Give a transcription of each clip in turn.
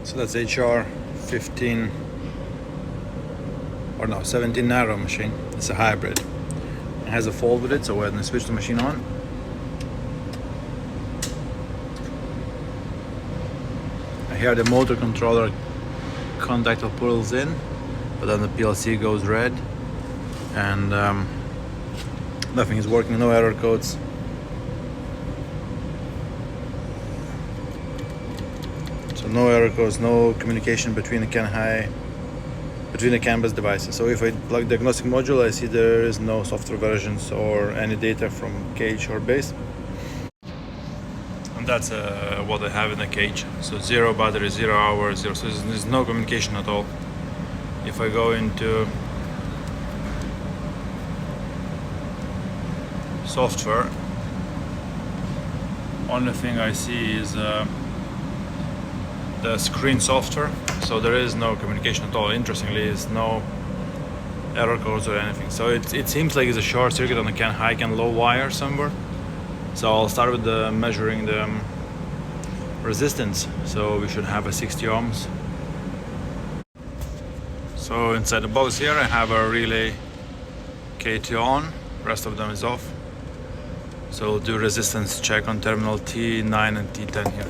So that's Hr15 or no 17 narrow machine. It's a hybrid. It has a fold with it, so we're going to switch the machine on. Here the motor controller contactor pulls in, but then the PLC goes red, and nothing is working, no error codes. So no error codes, no communication between the CAN bus devices. So if I plug the diagnostic module, I see there is no software versions or any data from cage or base. And that's what I have in the cage. So 0 battery, 0 hours, 0. So there's no communication at all. If I go into software, only thing I see is the screen software. So there is no communication at all. Interestingly, is no error codes or anything. So it seems like it's a short circuit on the CAN high, CAN low wire somewhere. So I'll start with measuring the resistance. So we should have a 60 ohms. So inside the box here I have a relay K2 on, rest of them is off. So we'll do resistance check on terminal T9 and T10 here.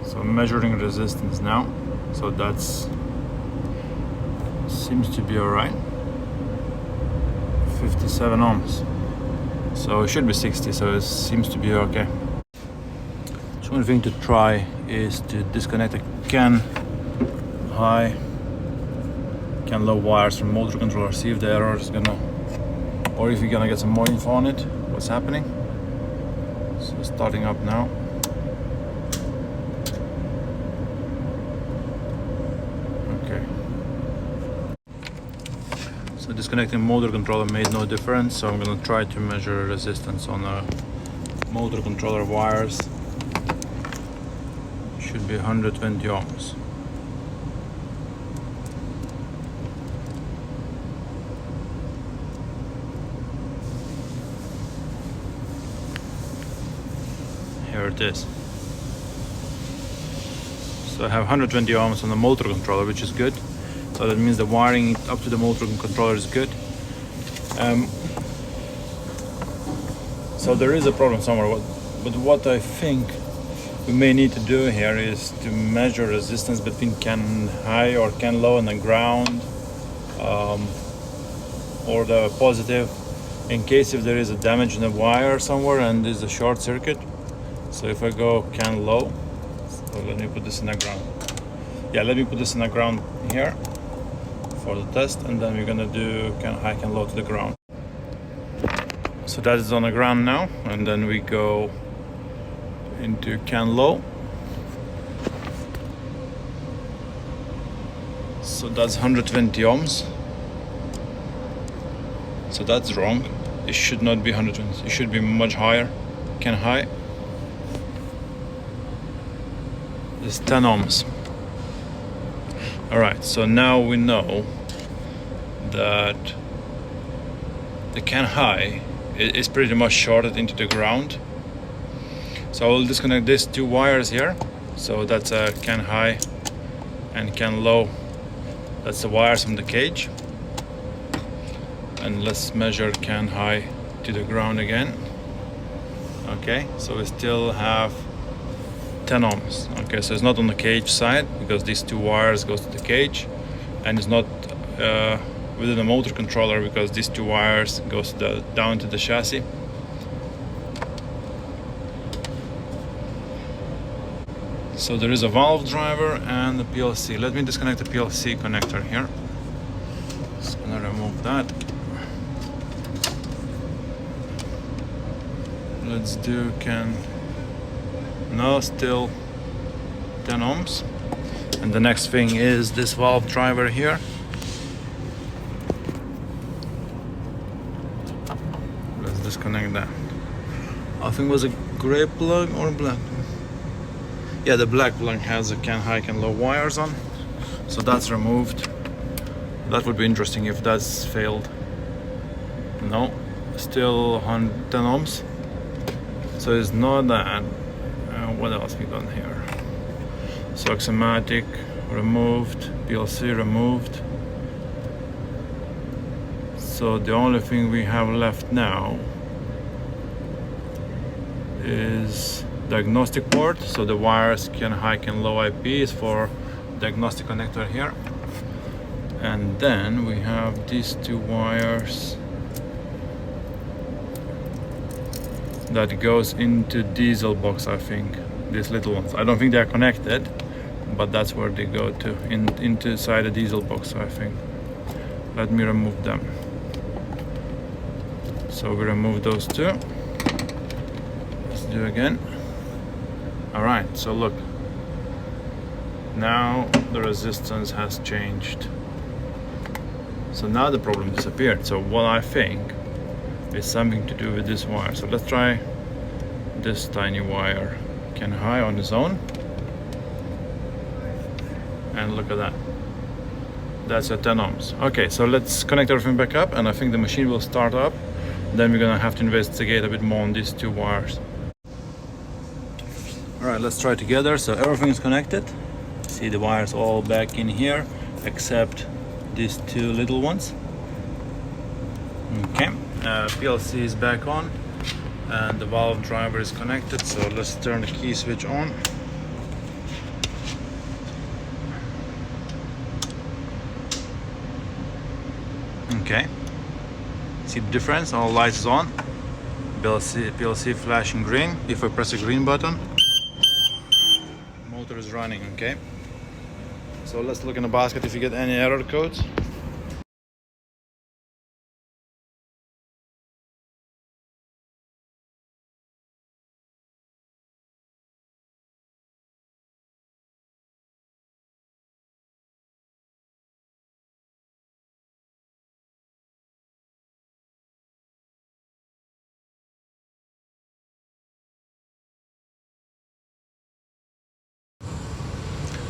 So I'm measuring resistance now. So that's seems to be alright. 57 ohms. So it should be 60, so it seems to be okay. So one thing to try is to disconnect the CAN high, CAN low wires from motor controller, see if the error is gonna, or if you're gonna get some more info on it, what's happening. So starting up now. Okay. So disconnecting motor controller made no difference, so I'm gonna try to measure resistance on the motor controller wires. Should be 120 ohms. Here it is. So I have 120 ohms on the motor controller, which is good. So that means the wiring up to the motor controller is good. So there is a problem somewhere, but what I think we may need to do here is to measure resistance between CAN high or CAN low and the ground, or the positive, in case if there is a damage in the wire somewhere and there's a short circuit. So if I go CAN low, so let me put this in the ground. Yeah, let me put this in the ground here for the test, and then we're gonna do CAN high, CAN low to the ground. So that is on the ground now, and then we go into CAN low. So that's 120 ohms. So that's wrong. It should not be 120. It should be much higher. CAN high. It's 10 ohms. All right. So now we know that the CAN high is pretty much shorted into the ground. So I will disconnect these two wires here. So that's a CAN high and CAN low. That's the wires from the cage. And let's measure CAN high to the ground again. Okay, so we still have 10 ohms. Okay, so it's not on the cage side because these two wires goes to the cage, and it's not within the motor controller because these two wires goes to down to the chassis. So there is a valve driver and the PLC. Let me disconnect the PLC connector here. Just gonna remove that. Let's do CAN. No, still 10 ohms. And the next thing is this valve driver here. Let's disconnect that. I think it was a gray plug or black. Yeah, the black plug has a CAN high, CAN low wires on, so that's removed. That would be interesting if that's failed. No, still 10 ohms. So it's not that. what else we got here? So axiomatic removed, PLC removed. So the only thing we have left now is diagnostic port. So the wires can high, can low IP is for diagnostic connector here. And then we have these two wires that goes into diesel box, I think. These little ones. I don't think they are connected, but that's where they go to, inside the diesel box, I think. Let me remove them. So we remove those two. Let's do again. All right, so look. Now the resistance has changed. So now the problem disappeared. So what I think is something to do with this wire. So let's try this tiny wire. Can high on its own. And look at that. That's at 10 ohms. Okay, so let's connect everything back up, and I think the machine will start up. Then we're gonna have to investigate a bit more on these two wires. All right, let's try it together. So everything is connected. See the wires all back in here, except these two little ones. Okay, PLC is back on, and the valve driver is connected. So let's turn the key switch on. Okay, see the difference? All lights is on. PLC flashing green. If I press the green button, motor is running. Okay, so let's look in the basket if you get any error codes.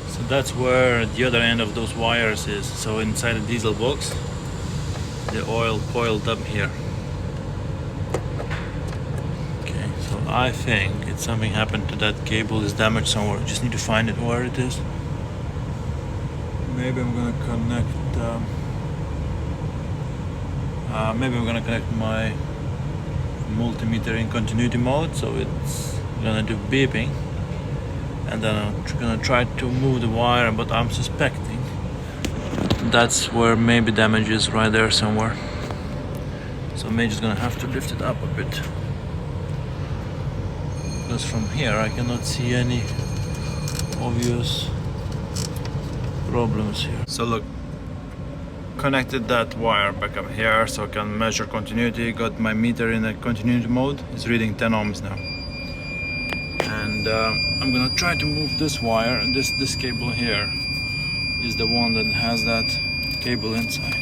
So that's where the other end of those wires is. So inside the diesel box, the oil coiled up here. Okay, so I think it's something happened to that cable, is damaged somewhere. Just need to find it where it is. Maybe I'm gonna connect. Maybe I'm gonna connect my multimeter in continuity mode, so it's gonna do beeping. And then I'm gonna try to move the wire, but I'm suspecting that's where maybe damage is, right there somewhere. So I'm just gonna have to lift it up a bit, because from here I cannot see any obvious problems here. So look, connected that wire back up here so I can measure continuity. Got my meter in a continuity mode. It's reading 10 ohms now. And I'm gonna try to move this wire, and this cable here is the one that has that cable inside.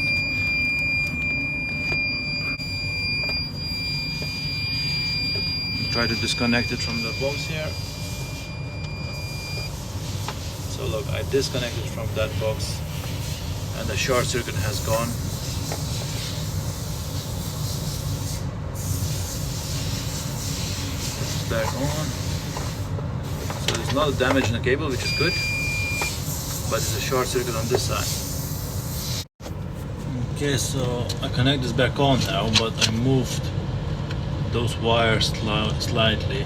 Try to disconnect it from the box here. So look, I disconnected from that box, and the short circuit has gone. It's back on. So there's not a damage in the cable, which is good, but it's a short circuit on this side. Okay, so I connect this back on now, but I moved those wires slightly,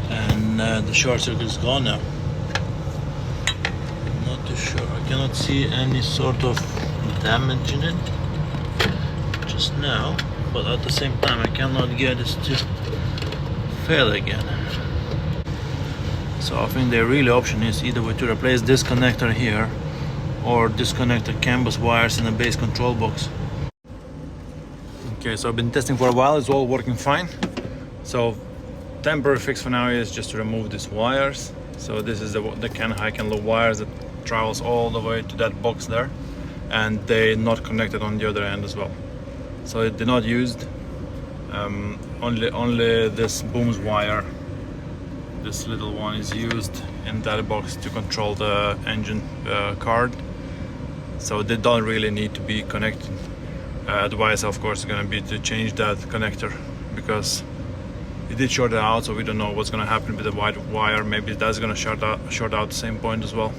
and the short circuit is gone now. I'm not too sure. I cannot see any sort of damage in it just now, but at the same time I cannot get this to fail again. So I think the real option is either way to replace this connector here or disconnect the CAN bus wires in the base control box. Okay, so I've been testing for a while, it's all working fine. So temporary fix for now is just to remove these wires. So this is the CAN high, CAN low wires that travels all the way to that box there, and they're not connected on the other end as well. So they're not used. Only this booms wire, this little one, is used in that box to control the engine card. So they don't really need to be connected. Advice, of course, is going to be to change that connector, because It did short it out, so we don't know what's gonna happen with the white wire. Maybe that's gonna short out the same point as well.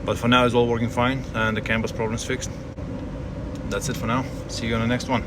But for now, it's all working fine, and the canvas problem is fixed. That's it for now. See you on the next one.